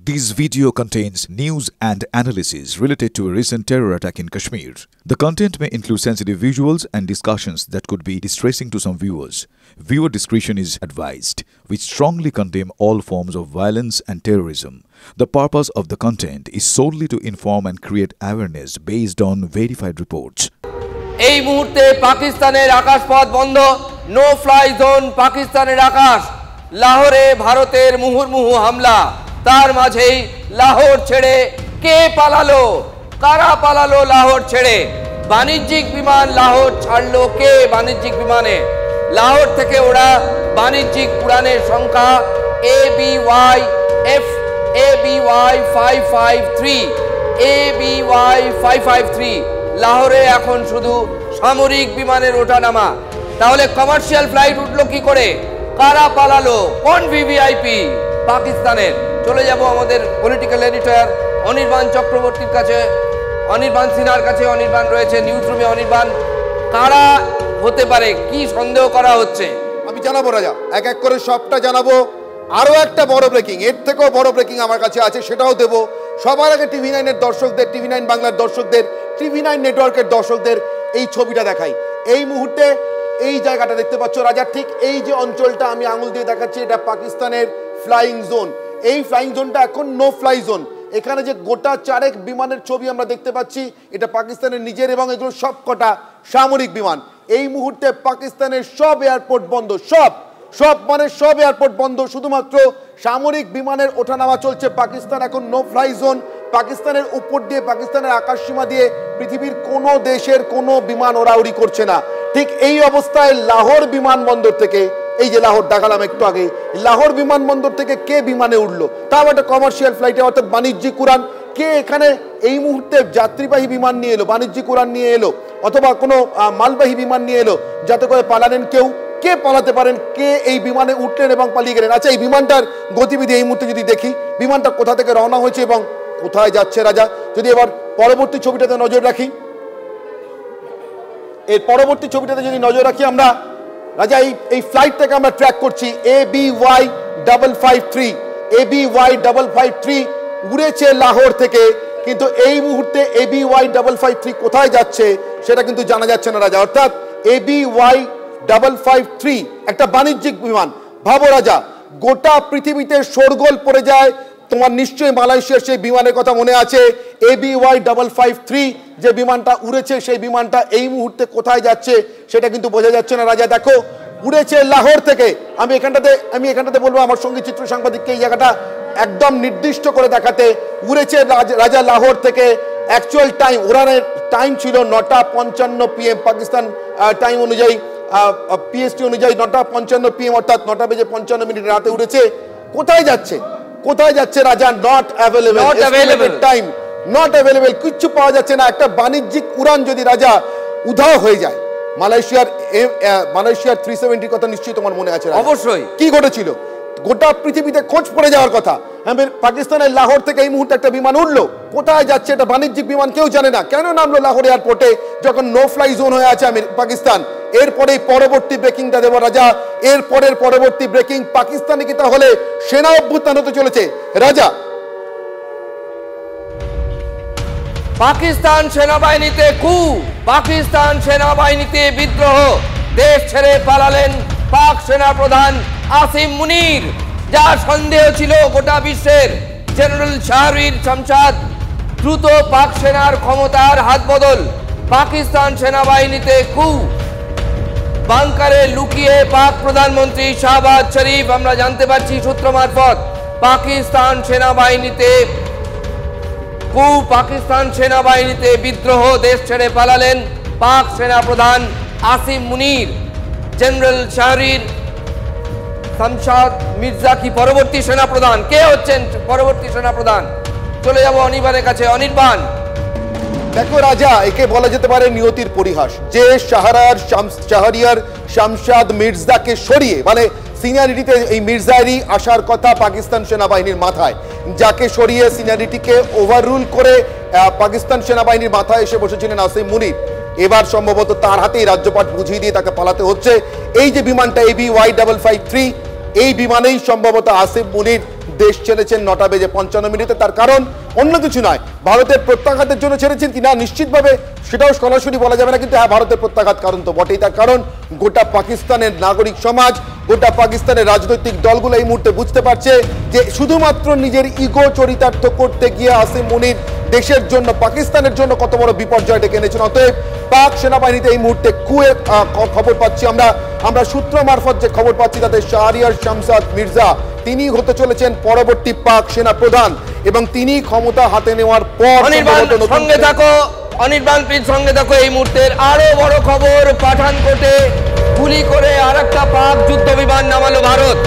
This video contains news and analysis related to a recent terror attack in Kashmir. The content may include sensitive visuals and discussions that could be distressing to some viewers. Viewer discretion is advised. We strongly condemn all forms of violence and terrorism. The purpose of the content is solely to inform and create awareness based on verified reports. এই মুহূর্তে পাকিস্তানের আকাশপথ বন্ধ, no fly zone পাকিস্তানের আকাশ। লাহোরে ভারতের মুহুর্মুহু হামলা, তার মাঝেই লাহোর ছেড়ে কে পালালো, কারা পালালো লাহোর ছেড়ে? বাণিজ্যিক বিমান লাহোর ছাড়লো কে? বাণিজ্যিক বিমানে লাহোর থেকে ওরা বাণিজ্যিক উড়ানের সংখ্যা ABY 553 লাহোরে এখন শুধু সামরিক বিমানের ওঠানামা। তাহলে কমার্শিয়াল ফ্লাইট উঠলো কি করে? কারা পালালো? কোন ভিভিআইপি পাকিস্তানের? চলে যাব আমাদের পলিটিক্যাল এডিটর অনির্বাণ চক্রবর্তীর কাছে, অনির্বাণ সিনহার কাছে। অনির্বাণ রয়েছে নিউজ রুমে। অনির্বাণ, কারা হতে পারে, কি সন্দেহ করা হচ্ছে? আমি জানাবো রাজা, এক এক করে সবটা জানাবো। আরও একটা বড় ব্রেকিং, এর থেকেও বড় ব্রেকিং আমার কাছে আছে, সেটাও দেবো। সবার আগে TV9-এর দর্শকদের, TV9 বাংলার দর্শকদের, TV9 নেটওয়ার্কের দর্শকদের এই ছবিটা দেখাই। এই মুহূর্তে এই জায়গাটা দেখতে পাচ্ছ রাজা, ঠিক এই যে অঞ্চলটা আমি আঙুল দিয়ে দেখাচ্ছি, এটা পাকিস্তানের ফ্লাইং জোন। এই ফ্লাইং জোনটা এখন নো ফ্লাই জোন। এখানে যে গোটা চারেক বিমানের ছবি আমরা দেখতে পাচ্ছি, এটা পাকিস্তানের নিজের, এবং এগুলো সব কটা সামরিক বিমান। এই মুহূর্তে পাকিস্তানের সব এয়ারপোর্ট বন্ধ, সব এয়ারপোর্ট বন্ধ, শুধুমাত্র সামরিক বিমানের ওঠানামা চলছে। পাকিস্তান এখন নো ফ্লাই জোন। পাকিস্তানের উপর দিয়ে, পাকিস্তানের আকাশসীমা দিয়ে পৃথিবীর কোনো দেশের কোনো বিমান ওড়াউড়ি করছে না। ঠিক এই অবস্থায় লাহোর বিমানবন্দর থেকে, এই যে লাহোর দেখালাম একটু আগে, লাহোর বিমানবন্দর থেকে কে বিমানে উঠলো? তাও একটা কমার্শিয়াল ফ্লাইটে, অর্থাৎ বাণিজ্যিক উড়ান। কে এখানে এই মুহূর্তে যাত্রীবাহী বিমান নিয়ে এলো, বাণিজ্যিক উড়ান নিয়ে এলো, অথবা কোনো মালবাহী বিমান নিয়ে এলো, যাতে করে পালালেন কেউ? কে পালাতে পারেন? কে এই বিমানে উঠলেন এবং পালিয়ে গেলেন? আচ্ছা, এই বিমানটার গতিবিধি এই মুহূর্তে যদি দেখি, বিমানটা কোথা থেকে রওনা হয়েছে এবং কোথায় যাচ্ছে রাজা, যদি এবার পরবর্তী ছবিটাতে নজর রাখি, এর পরবর্তী ছবিটাতে যদি নজর রাখি আমরা রাজা, এই ফ্লাইটটাকে আমরা ট্র্যাক করছি। ABY 553 উড়েছে লাহোর থেকে, কিন্তু এই মুহূর্তে ABY 553 কোথায় যাচ্ছে সেটা কিন্তু জানা যাচ্ছে না রাজা। অর্থাৎ ABY 553 একটা বাণিজ্যিক বিমান। ভাবো রাজা, গোটা পৃথিবীতে শোরগোল পড়ে যায়। তোমার নিশ্চয়ই মালয়েশিয়ার সেই বিমানের কথা মনে আছে। ABY 553 যে বিমানটা উড়েছে, সেই বিমানটা এই মুহূর্তে কোথায় যাচ্ছে সেটা কিন্তু বোঝা যাচ্ছে না রাজা। দেখো, উড়েছে লাহোর থেকে। আমি এখানটাতে বলবো আমার সঙ্গী চিত্র সাংবাদিককে এই জায়গাটা একদম নির্দিষ্ট করে দেখাতে। উড়েছে রাজা লাহোর থেকে। অ্যাকচুয়াল টাইম, উড়ানের টাইম ছিল 9:55 PM পাকিস্তান টাইম অনুযায়ী, PST অনুযায়ী 9:55 PM, অর্থাৎ 9:55 রাতে উড়েছে। কোথায় যাচ্ছে রাজা? Not available time, not available, কিচ্ছু পাওয়া যাচ্ছে না। একটা বাণিজ্যিক উড়ান যদি রাজা উধাও হয়ে যায়, মালয়েশিয়ার 370 কথা নিশ্চয়ই তোমার মনে আছে। অবশ্যই। কি ঘটেছিল? গোটা পৃথিবীতে খোঁজ পড়ে যাওয়ার কথা। পাকিস্তানের লাহোর থেকে এই মুহূর্তে একটা বিমান উঠলো, কোথায় যাচ্ছে? এটা বাণিজ্যিক বিমান, কেউ জানে না। কেন নামলো লাহোর এয়ারপোর্টে যখন নো ফ্লাই জোন হয়ে আছে পাকিস্তান? এরপরে পরবর্তী ব্রেকিংটা দেব রাজা। এরপরের পরবর্তী ব্রেকিং, পাকিস্তানে কি তাহলে সেনা অভ্যুত্থান হতে চলেছে রাজা? পাকিস্তান সেনাবাহিনীতে পাকিস্তান সেনাবাহিনীতে বিদ্রোহ। দেশ ছেড়ে পালালেন পাক সেনাপ্রধান আসিম মুনির। যার সন্দেহ ছিল গোটা বিশ্বের, জেনারেল শাহরিয়ার শামশাদ। দ্রুত পাক সেনার ক্ষমতার হাত বদল। পাকিস্তান সেনাবাহিনীতে বাংকারে লুকিয়ে পাক প্রধানমন্ত্রী শাহবাজ শরীফ, আমরা জানতে পারছি সূত্র মারফত। পাকিস্তান সেনাবাহিনীতে বিদ্রোহ, দেশ ছেড়ে পালালেন পাক সেনাপ্রধান আসিম মুনির। জেনারেল শাহরিয়ার শামশাদ মির্জা কি পরবর্তী সেনাপ্রধান? কে হচ্ছেন পরবর্তী সেনাপ্রধান? চলে যাব অনির্বাণের কাছে। অনির্বাণ, দেখো রাজা, একে বলা যেতে পারে নিয়তির পরিহাস। যে শাহরিয়ার শামশাদ মির্জাকে সরিয়ে, মানে সিনিয়রিটিতে এই মির্জারই আসার কথা পাকিস্তান সেনাবাহিনীর মাথায়, যাকে সরিয়ে সিনিয়রিটিকে ওভাররুল করে পাকিস্তান সেনাবাহিনীর মাথায় এসে বসেছিলেন আসিম মুনির, এবার সম্ভবত তার হাতেই রাজ্যপাট বুঝিয়ে দিয়ে তাকে পালাতে হচ্ছে। এই যে বিমানটা ABY 553, এই বিমানেই সম্ভবত আসিম মুনির দেশ ছেড়েছেন 9:55 তার কারণ অন্য কিছু নয়, ভারতের প্রত্যাঘাতের জন্য ছেড়েছেন কিনা নিশ্চিতভাবে সেটাও সরাসরি বলা যাবে না, কিন্তু হ্যাঁ ভারতের প্রত্যাঘাত কারণ তো বটেই। তার কারণ গোটা পাকিস্তানের নাগরিক সমাজ, গোটা পাকিস্তানের রাজনৈতিক দলগুলো এই মুহূর্তে বুঝতে পারছে যে শুধুমাত্র নিজের ইগো চরিতার্থ করতে গিয়ে আসিম মুনির দেশের জন্য, পাকিস্তানের জন্য কত বড় বিপর্যয় ডেকে এনেছেন। অতএব পাক সেনাবাহিনীতে এই মুহূর্তে কুয়ের খবর পাচ্ছি আমরা সূত্র মারফত যে খবর পাচ্ছি তাতে শাহরিয়ার শামসাদ মির্জা তিনি হতে চলেছেন পরবর্তী পাক সেনা প্রধান এবং তিনি ক্ষমতা হাতে নেওয়ার পর সঙ্গে থাকো অনির্বাণ সঙ্গে থাকো। এই মুহূর্তের আরো বড় খবর, পাঠানকোটে গুলি করে আরেকটা পাক যুদ্ধ বিমান নামালো ভারত।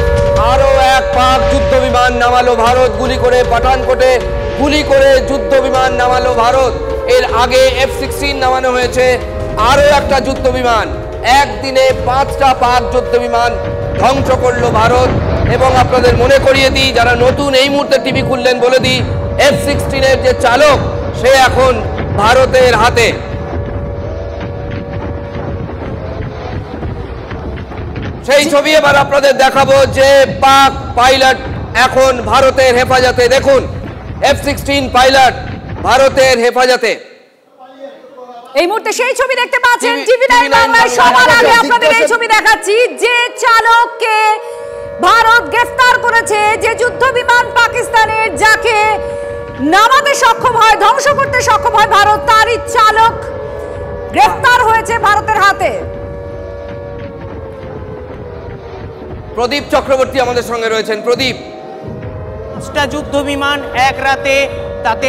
আরো এক পাক যুদ্ধ বিমান নামালো ভারত গুলি করে, পাঠানকোটে গুলি করে যুদ্ধ বিমান নামালো ভারত। এর আগে F-16 নামানো হয়েছে, আরো একটা যুদ্ধ বিমান। একদিনে 5টা পাক যুদ্ধ বিমান ধ্বংস করলো ভারত। এবং আপনাদের মনে করিয়ে দিই, যারা নতুন এই মুহূর্তে টিভি খুললেন বলে দিই, F-16 এর যে চালক সে এখন ভারতের হাতে। সেই ছবি এবার আপনাদের দেখাবো যে পাক পাইলট এখন ভারতের হেফাজতে। দেখুন F-16 পাইলট ভারতের হেফাজতে। এই মুহূর্তে সেই ছবি দেখতে পাচ্ছেন TV9 বাংলায়। সবার আগে আপনাদের এই ছবি দেখাচ্ছি যে চালককে ভারত গ্রেফতার করেছে, যে যুদ্ধ বিমান পাকিস্তানের যাকে নামাতে সক্ষম হয়, ধ্বংস করতে সক্ষম হয় ভারত, তারই চালক গ্রেফতার হয়েছে ভারতের হাতে। প্রদীপ চক্রবর্তী আমাদের সঙ্গে রয়েছেন। প্রদীপ, 5টা যুদ্ধ বিমান এক রাতে, তাতে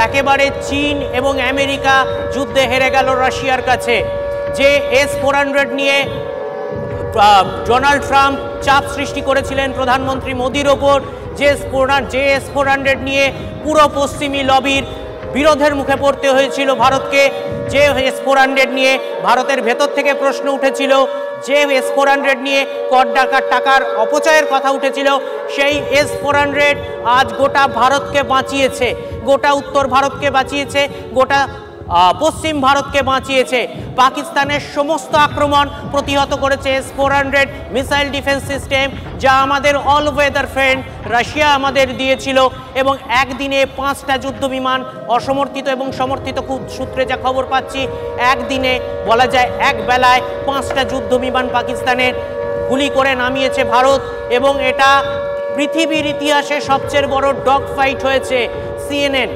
একেবারে চীন এবং আমেরিকা যুদ্ধে হেরে গেল রাশিয়ার কাছে। যে S-400 নিয়ে ডোনাল্ড ট্রাম্প চাপ সৃষ্টি করেছিলেন প্রধানমন্ত্রী মোদির ওপর, যে S-400 নিয়ে পুরো পশ্চিমী লবির বিরোধের মুখে পড়তে হয়েছিল ভারতকে। যে S-400 নিয়ে ভারতের ভেতর থেকে প্রশ্ন উঠেছিল, যে S-400 নিয়ে কর ডাকার টাকার অপচয়ের কথা উঠেছিল, সেই S-400 আজ গোটা ভারতকে বাঁচিয়েছে, গোটা উত্তর ভারতকে বাঁচিয়েছে, গোটা পশ্চিম ভারতকে বাঁচিয়েছে। পাকিস্তানের সমস্ত আক্রমণ প্রতিহত করেছে S-400 মিসাইল ডিফেন্স সিস্টেম, যা আমাদের অল ওয়েদার ফ্রেন্ড রাশিয়া আমাদের দিয়েছিল। এবং একদিনে 5টা যুদ্ধ বিমান অসমর্থিত এবং সমর্থিত সূত্রে যা খবর পাচ্ছি, একদিনে বলা যায় এক বেলায় 5টা যুদ্ধ বিমান পাকিস্তানের গুলি করে নামিয়েছে ভারত। এবং এটা পৃথিবীর ইতিহাসে সবচেয়ে বড় ডগ ফাইট হয়েছে। CNN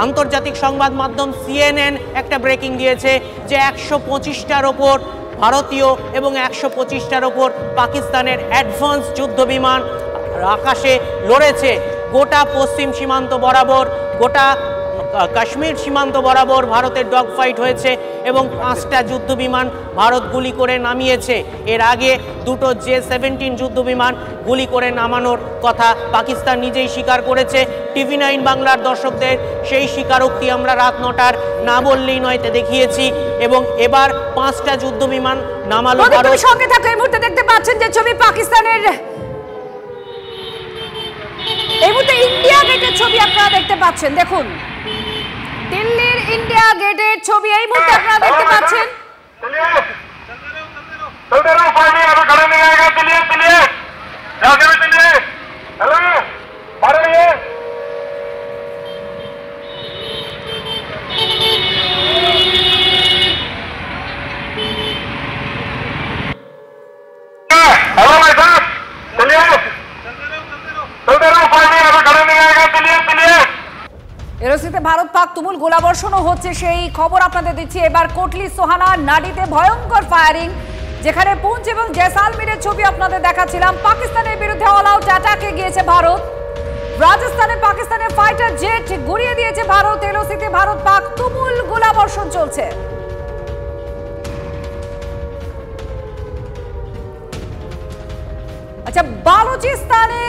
আন্তর্জাতিক সংবাদ মাধ্যম CNN একটা ব্রেকিং দিয়েছে যে 125টার ওপর ভারতীয় এবং 125টার ওপর পাকিস্তানের অ্যাডভান্স যুদ্ধ বিমান আকাশে লড়েছে। গোটা পশ্চিম সীমান্ত বরাবর, গোটা কাশ্মীর সীমান্ত বরাবর ভারতের ডগ ফাইট হয়েছে এবং 5টা যুদ্ধ বিমান ভারত গুলি করে নামিয়েছে। এর আগে 2টো J-17 যুদ্ধ বিমান গুলি করে নামানোর কথা পাকিস্তান নিজেই স্বীকার করেছে। TV9 বাংলার দর্শকদের সেই স্বীকারোক্তি আমরা রাত 9টার না বললেই নয়তে দেখিয়েছি। এবং এবার 5টা যুদ্ধ বিমান নামালো ভারত। সঙ্গে থাকো, এই মুহূর্তে দেখতে পাচ্ছেন যে ছবি পাকিস্তানের, এই মুহূর্তে ইন্ডিয়া গেটের ছবি আপনারা দেখতে পাচ্ছেন। দেখুন দিল্লির ইন্ডিয়া গেটের ছবি এই মুহূর্তে আপনারা দেখতে পাচ্ছেন। এরোসিতে ভারত পাক তুমুল গোলাবর্ষণও হচ্ছে, সেই খবর আপনাদের দিচ্ছি। এবার কোটলি সোহানা নাডিতে ভয়ঙ্কর ফায়ারিং, যেখানে পুঞ্চ এবং জয়সালমীরের ছবি আপনাদের দেখাচ্ছিলাম। পাকিস্তানের বিরুদ্ধে অল আউট অ্যাটাকে গিয়েছে ভারত। রাজস্থানে পাকিস্তানের ফাইটার জেট গুড়িয়ে দিয়েছে ভারত। এরোসিতে ভারত পাক তুমুল গোলাবর্ষণ চলছে। আচ্ছা, বালুচিস্তানে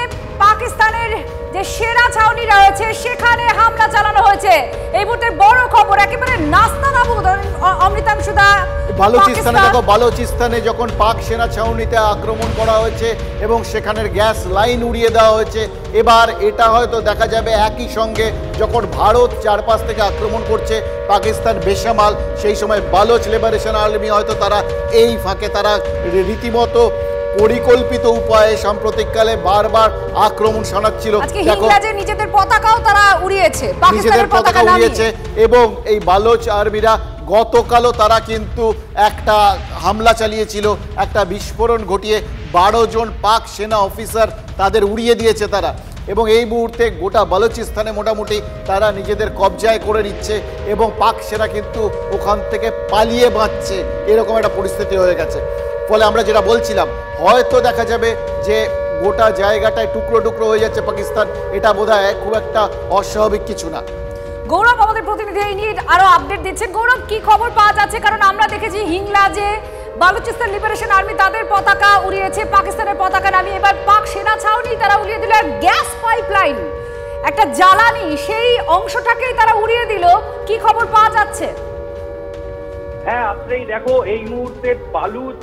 পাকিস্তানের যে সেনা ছাউনি রয়েছে সেখানে হামলা চালানো হয়েছে। এই মুহূর্তে বড় খবর, একেবারে নাস্তানাবুদ। অমৃতাংশুদা, বালুচিস্তানে দেখো, বালুচিস্তানে যখন পাক সেনা ছাউনিতে আক্রমণ করা হয়েছে এবং সেখানের গ্যাস লাইন উড়িয়ে দেওয়া হয়েছে, এবার এটা হয়তো দেখা যাবে একই সঙ্গে যখন ভারত চারপাশ থেকে আক্রমণ করছে পাকিস্তান বেসামাল, সেই সময় বালোচ লিবারেশন আর্মি হয়তো তারা এই ফাঁকে তারা রীতিমতো পরিকল্পিত উপায়ে সাম্প্রতিককালে বারবার আক্রমণ শানাচ্ছিল। নিজেদের পতাকাও তারা উড়িয়েছে, নিজেদের পতাকা উড়িয়েছে এবং এই বালোচ আর্মিরা গতকালও তারা কিন্তু একটা হামলা চালিয়েছিল, একটা বিস্ফোরণ ঘটিয়ে 12 জন পাক সেনা অফিসার তাদের উড়িয়ে দিয়েছে তারা। এবং এই মুহূর্তে গোটা বালুচিস্তানে মোটামুটি তারা নিজেদের কবজায় করে নিচ্ছে এবং পাক সেনা কিন্তু ওখান থেকে পালিয়ে বাঁচছে, এরকম একটা পরিস্থিতি হয়ে গেছে। ফলে আমরা যেটা বলছিলাম, হয়তো দেখা যাবে যে গোটা জায়গাটায় টুকরো টুকরো হয়ে যাচ্ছে পাকিস্তান, এটা বোধহয় খুব একটা অস্বাভাবিক কিছু না। গৌরব আমাদের প্রতিনিধি এই নিয়ে আরো আপডেট দিচ্ছেন। গৌরব, কি খবর পাওয়া যাচ্ছে? কারণ আমরা দেখেছি হিংলাজে বালুচিস্তান লিবারেশন আর্মি তাদের পতাকা উড়িয়েছে, পাকিস্তানের পতাকা নামিয়ে এবার পাক সেনা ছাউনি তারা উড়িয়ে দিল। আর গ্যাস পাইপলাইন, একটা জ্বালানি, সেই অংশটাকেই তারা উড়িয়ে দিল। কি খবর পাওয়া যাচ্ছে? হ্যাঁ, আপনি দেখো এই মুহূর্তে বালুচ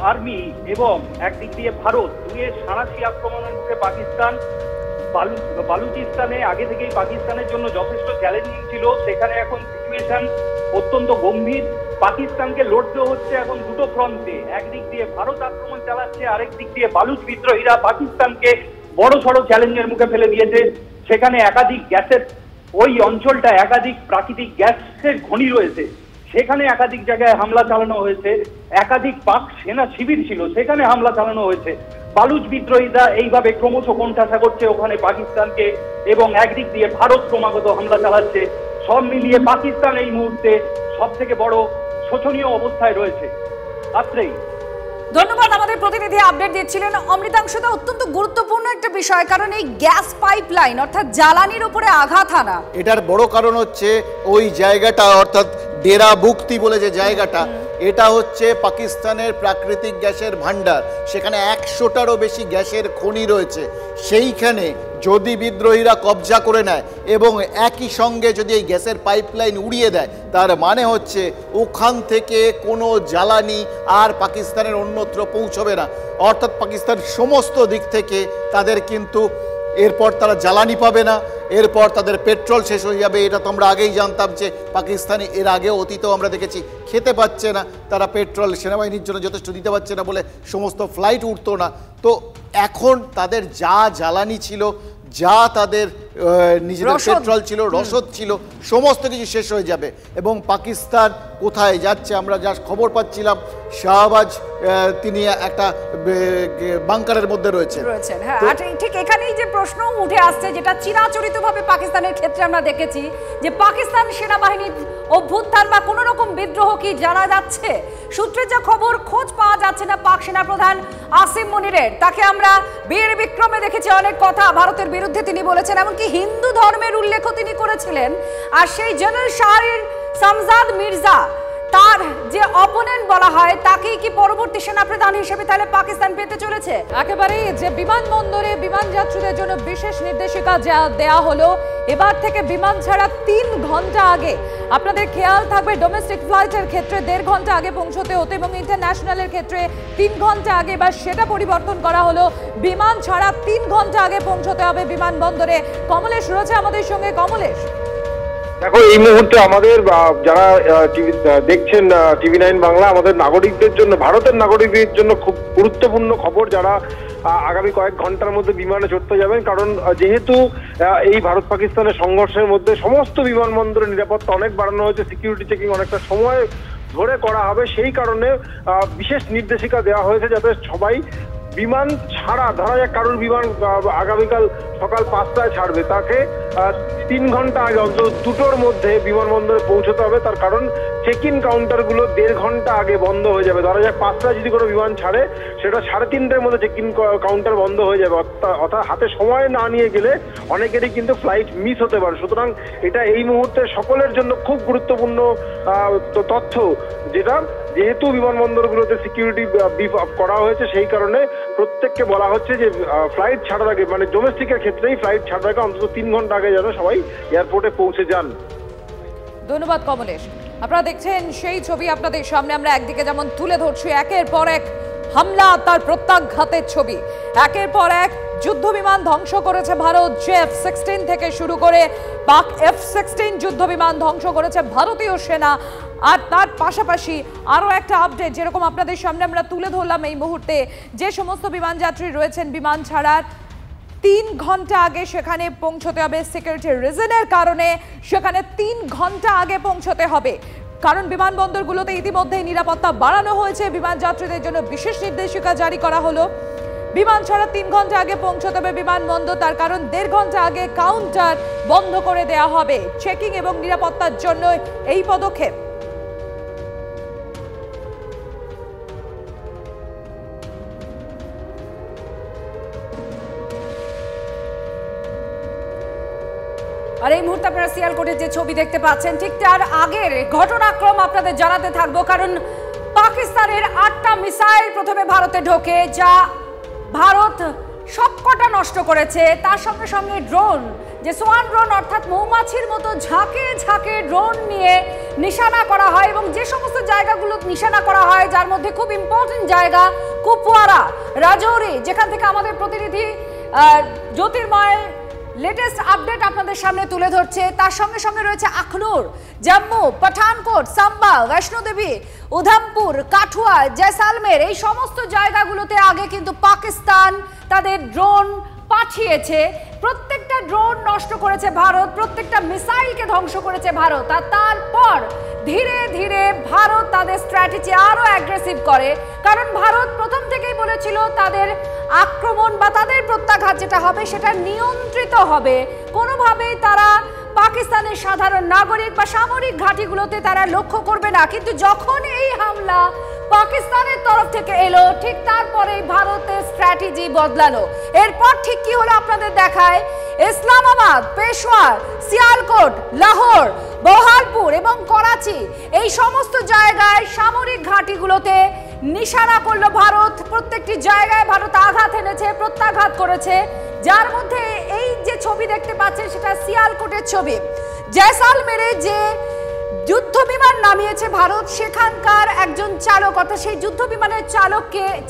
আর্মি এবং একদিক দিয়ে ভারত দুয়ের সাঁড়াশি আক্রমণের মুখে পাকিস্তান। বালুচিস্তানে আগে থেকেই পাকিস্তানের জন্য যথেষ্ট চ্যালেঞ্জিং ছিল, সেখানে এখন সিচুয়েশন অত্যন্ত গম্ভীর। পাকিস্তানকে লড়তে হচ্ছে এখন দুটো ফ্রন্টে, একদিক দিয়ে ভারত আক্রমণ চালাচ্ছে, আরেক দিক দিয়ে বালুচ বিদ্রোহীরা পাকিস্তানকে বড় সড় চ্যালেঞ্জের মুখে ফেলে দিয়েছে। সেখানে একাধিক গ্যাসের, ওই অঞ্চলটা একাধিক প্রাকৃতিক গ্যাসের খনি রয়েছে, সেখানে একাধিক জায়গায় হামলা চালানো হয়েছে। একাধিক পাক সেনা শিবির ছিল, সেখানে হামলা চালানো হয়েছে। বালুচ বিদ্রোহীরা এইভাবে ক্রমশ কোণঠাসা করছে ওখানে পাকিস্তানকে, এবং একদিক দিয়ে ভারত ক্রমাগত হামলা চালাচ্ছে। সব মিলিয়ে পাকিস্তান এই মুহূর্তে সব থেকে বড় শোচনীয় অবস্থায় রয়েছে। আত্রেই ধন্যবাদ, আমাদের প্রতিনিধি আপডেট দিচ্ছিলেন। অমৃতাংশুদা, অত্যন্ত গুরুত্বপূর্ণ একটা বিষয়, কারণ এই গ্যাস পাইপলাইন অর্থাৎ জ্বালানির উপরে আঘাত হানা, এটার বড় কারণ হচ্ছে ওই জায়গাটা, অর্থাৎ ডেরা বুকতি বলে যে জায়গাটা, এটা হচ্ছে পাকিস্তানের প্রাকৃতিক গ্যাসের ভান্ডার। সেখানে 100টারও বেশি গ্যাসের খনি রয়েছে। সেইখানে যদি বিদ্রোহীরা কবজা করে নেয় এবং একই সঙ্গে যদি এই গ্যাসের পাইপলাইন উড়িয়ে দেয়, তার মানে হচ্ছে ওখান থেকে কোনো জ্বালানি আর পাকিস্তানের অন্যত্র পৌঁছবে না। অর্থাৎ পাকিস্তান সমস্ত দিক থেকে তাদের কিন্তু এরপর তারা জ্বালানি পাবে না, এরপর তাদের পেট্রোল শেষ হয়ে যাবে। এটা তো আমরা আগেই জানতাম যে পাকিস্তানি এর আগেও অতীতেও আমরা দেখেছি খেতে পাচ্ছে না, তারা পেট্রোল সেনাবাহিনীর জন্য যথেষ্ট দিতে পারছে না বলে সমস্ত ফ্লাইট উঠতো না। তো এখন তাদের যা জ্বালানি ছিল, যা তাদের নিজেদের পেট্রোল ছিল, রসদ ছিল, সমস্ত কিছু শেষ হয়ে যাবে। এবং পাকিস্তান কোথায় যাচ্ছে আমরা যা খবর পাচ্ছিলাম, শাহবাজ তিনি একটা বাংকারের মধ্যে রয়েছেন। হ্যাঁ, ঠিক এখানেই যে প্রশ্ন উঠে আসছে, যেটা চিরাচরিতভাবে পাকিস্তানের ক্ষেত্রে আমরা দেখেছি, যে পাকিস্তান সেনাবাহিনীর অভ্যুত্থান বা কোনো রকম বিদ্রোহ কি জানা যাচ্ছে? সূত্রে যা খবর, খোঁজ পাওয়া যাচ্ছে না পাক সেনা প্রধান আসিম মুনিরের। তাকে আমরা বীর বিক্রমে দেখেছি, অনেক কথা ভারতের বিরুদ্ধে তিনি বলেছেন, এমনকি হিন্দু ধর্মের উল্লেখও তিনি করেছিলেন। আর সেই জেনারেল শাহরির শামজাদ মির্জা, তার যে অপোনেন্ট বলা হয়, তাকেই কি পরবর্তী সেনাপ্রধান হিসেবে তাহলে পাকিস্তান পেতে চলেছে? একেবারে যে বিমানবন্দরে বিমান যাত্রীদের জন্য বিশেষ নির্দেশিকা যা দেয়া হলো, এবার থেকে বিমান ছাড়া 3 ঘন্টা আগে, আপনাদের খেয়াল থাকবে ডোমেস্টিক ফ্লাইটের ক্ষেত্রে 1.5 ঘন্টা আগে পৌঁছতে হতো এবং ইন্টারন্যাশনালের ক্ষেত্রে 3 ঘন্টা আগে, এবার সেটা পরিবর্তন করা হলো। বিমান ছাড়া 3 ঘন্টা আগে পৌঁছতে হবে বিমানবন্দরে। কমলেশ রয়েছে আমাদের সঙ্গে। কমলেশ, দেখো এই মুহূর্তে আমাদের যারা দেখছেন TV9 বাংলা, আমাদের নাগরিকদের জন্য, ভারতের নাগরিকদের জন্য খুব গুরুত্বপূর্ণ খবর, যারা আগামী কয়েক ঘন্টার মধ্যে বিমানে চড়তে যাবেন। কারণ যেহেতু এই ভারত পাকিস্তানের সংঘর্ষের মধ্যে সমস্ত বিমানবন্দরের নিরাপত্তা অনেক বাড়ানো হয়েছে, সিকিউরিটি চেকিং অনেকটা সময় ধরে করা হবে, সেই কারণে বিশেষ নির্দেশিকা দেওয়া হয়েছে যাতে সবাই বিমান ছাড়া, ধরা যাক কারোর বিমান আগামীকাল সকাল 5টায় ছাড়বে, তাকে 3 ঘন্টা আগে, অন্তত 2টোর মধ্যে বিমানবন্দরে পৌঁছতে হবে। তার কারণ চেক ইন কাউন্টারগুলো 1.5 ঘন্টা আগে বন্ধ হয়ে যাবে। ধরা যাক 5টায় যদি কোনো বিমান ছাড়ে, সেটা 3:30টার মধ্যে চেক ইন কাউন্টার বন্ধ হয়ে যাবে। অর্থাৎ হাতে সময় না নিয়ে গেলে অনেকেরই কিন্তু ফ্লাইট মিস হতে পারে। সুতরাং এটা এই মুহূর্তে সকলের জন্য খুব গুরুত্বপূর্ণ তথ্য, যেটা যেহেতু বিমানবন্দরগুলোতে সিকিউরিটি বিফ আপ করা হয়েছে, সেই কারণে প্রত্যেককে বলা হচ্ছে যে ফ্লাইট ছাড়ার আগে, মানে ডোমেস্টিকের ক্ষেত্রেই ফ্লাইট ছাড়ার আগে অন্তত 3 ঘন্টা আগে যেন সবাই এয়ারপোর্টে পৌঁছে যান। ধন্যবাদ কমলেশ। আপনারা দেখছেন সেই ছবি আপনাদের সামনে আমরা একদিকে যেমন তুলে ধরছি একের পর এক হামলা, তার প্রত্যাঘাতের ছবি, একের পর এক যুদ্ধ বিমান ধ্বংস করেছে ভারত। F-16 থেকে শুরু করে পাক F-16 যুদ্ধ বিমান ধ্বংস করেছে ভারতীয় সেনা। আর তার পাশাপাশি আরও একটা আপডেট, যেরকম আপনাদের সামনে আমরা তুলে ধরলাম এই মুহূর্তে, যে সমস্ত বিমান যাত্রী রয়েছেন বিমান ছাড়ার 3 ঘন্টা আগে সেখানে পৌঁছতে হবে। সিকিউরিটি রিজনের কারণে সেখানে 3 ঘন্টা আগে পৌঁছতে হবে, কারণ বিমানবন্দরগুলোতে ইতিমধ্যেই নিরাপত্তা বাড়ানো হয়েছে। বিমান যাত্রীদের জন্য বিশেষ নির্দেশিকা জারি করা হলো। বিমান ছাড়া 3 ঘন্টা আগে পৌঁছতে হবে বিমানবন্দর, তার কারণ 1.5 ঘন্টা আগে কাউন্টার বন্ধ করে দেওয়া হবে। চেকিং এবং নিরাপত্তার জন্য এই পদক্ষেপ। আর এই মুহূর্তে আপনারা সিয়ালকোটের যে ছবি দেখতে পাচ্ছেন, ঠিক তার আগের ঘটনাক্রম আপনাদের জানাতে থাকবো, কারণ পাকিস্তানের 8টা মিসাইল প্রথমে ভারতে ঢোকে, যা ভারত সবকটা নষ্ট করেছে। তার সঙ্গে সঙ্গে ড্রোন, যে সোয়ান ড্রোন অর্থাৎ মৌমাছির মতো ঝাঁকে ঝাঁকে ড্রোন নিয়ে নিশানা করা হয়, এবং যে সমস্ত জায়গাগুলো নিশানা করা হয় যার মধ্যে খুব ইম্পর্টেন্ট জায়গা কুপওয়ারা, রাজৌরি, যেখান থেকে আমাদের প্রতিনিধি জ্যোতির্ময় লেটেস্ট আপডেট আপনাদের সামনে তুলে ধরছে। তার সঙ্গে সঙ্গে রয়েছে আখনুর, জম্মু, পাঠানকোট, সাম্বা, বৈষ্ণোদেবী, উধমপুর, কাঠুয়া, জয়সালমের, এই সমস্ত জায়গাগুলোতে আগে কিন্তু পাকিস্তান তাদের ড্রোন পাঠিয়েছে। প্রত্যেকটা ড্রোন নষ্ট করেছে ভারত, প্রত্যেকটা মিসাইলকে ধ্বংস করেছে ভারত। আর তারপর ধীরে ধীরে ভারত তাদের স্ট্র্যাটেজি আরো অ্যাগ্রেসিভ করে, কারণ ভারত প্রথম থেকেই বলেছিল তাদের আক্রমণ বা তাদের প্রত্যাঘাত যেটা হবে সেটা নিয়ন্ত্রিত হবে। কোনোভাবেই তারা পাকিস্তানের সাধারণ নাগরিক বা সামরিক ঘাঁটিগুলোতে তারা লক্ষ্য করবে না। কিন্তু যখন এই হামলা পাকিস্তানের তরফ থেকে এলো, ঠিক তারপরেই ভারতের স্ট্র্যাটেজি বদলালো। এরপর ঠিক কি হলো আপনাদের দেখায়। ইসলামাবাদ, পেশোয়ার, সিয়ালকোট, লাহোর, বহালপুর এবং করাচি, এই সমস্ত জায়গায় সামরিক ঘাঁটিগুলোতে নিশানা করলো ভারত। প্রত্যেকটি জায়গায় ভারত আঘাত এনেছে, প্রত্যাঘাত করেছে, যার মধ্যে এই যে ছবি দেখতে পাচ্ছেন সেটা সিয়ালকোটের ছবি। জয়সালমেরে যে যুদ্ধ বিমান নামিয়েছে ভারত, সেখানকার একজন চালক, অর্থাৎ সেই যুদ্ধ বিমানের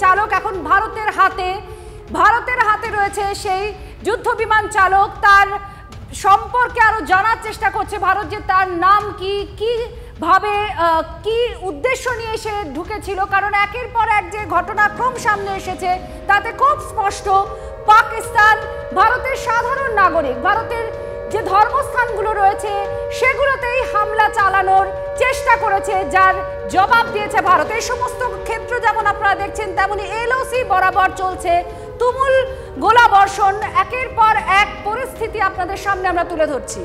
চালক এখন ভারতের হাতে রয়েছে। সেই যুদ্ধ বিমান চালক, তার সম্পর্কে আরো জানার চেষ্টা করছে ভারত, যে তার নাম কিভাবে কি উদ্দেশ্য নিয়ে সে ঢুকেছিল। কারণ একের পর এক যে ঘটনাক্রম সামনে এসেছে তাতে খুব স্পষ্ট পাকিস্তান ভারতের সাধারণ নাগরিক, ভারতের যে ধর্মস্থানগুলো রয়েছে সেগুলোতেই হামলা চালানোর চেষ্টা করেছে, যার জবাব দিয়েছে ভারত। এই সমস্ত ক্ষেত্র যেমন আপনারা দেখছেন, তেমনি LOC বরাবর চলছে তুমুল গোলাবর্ষণ। একের পর এক পরিস্থিতি আপনাদের সামনে আমরা তুলে ধরছি।